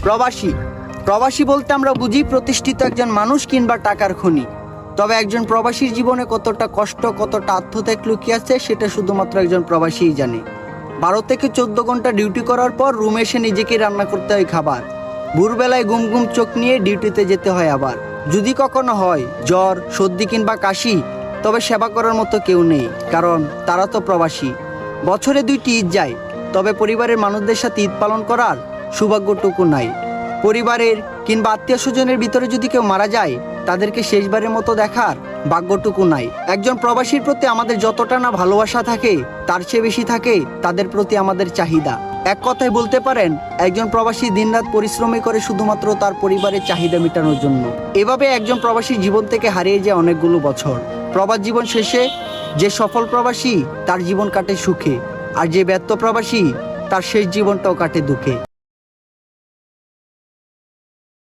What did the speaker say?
প্রবাসী প্রবাসী বলতে আমরা বুঝি প্রতিষ্ঠিত একজন মানুষ কিংবা টাকার খনি। তবে একজন প্রবাসীর জীবনে কতটা কষ্ট, কতটা আত্মত্যাগ লুকিয়ে আছে সেটা শুধুমাত্র একজন প্রবাসীই জানে। 12 থেকে 14 ঘন্টা ডিউটি করার পর রুমে এসে নিজেকে রান্না করতে হয় খাবার। ভোরবেলায় ঘুম ঘুম চোখ নিয়ে ডিউটিতে যেতে হয় আবার। যদি কখনো হয় জ্বর, সর্দি কিংবা কাশি, তবে সেবা করার মতো কেউ নেই, কারণ তারা তো প্রবাসী। বছরে 2টি ঈদ যায়, তবে পরিবারের মানুষদের সাথে ঈদ পালন করার সৌভাগ্যটুকু নাই। পরিবারের কিংবা আত্মীয় স্বজনের ভিতরে যদি কেউ মারা যায়, তাদেরকে শেষবারের মতো দেখার ভাগ্যটুকু নাই। একজন প্রবাসীর প্রতি আমাদের যতটা না ভালোবাসা থাকে, তার চেয়ে বেশি থাকে তাদের প্রতি আমাদের চাহিদা। এক কথায় বলতে পারেন, একজন প্রবাসী দিনরাত পরিশ্রমই করে শুধুমাত্র তার পরিবারের চাহিদা মেটানোর জন্য। এভাবে একজন প্রবাসী জীবন থেকে হারিয়ে যায় অনেকগুলো বছর। প্রবাস জীবন শেষে যে সফল প্রবাসী, তার জীবন কাটে সুখে, আর যে ব্যর্থ প্রবাসী, তার শেষ জীবনটাও কাটে দুঃখে।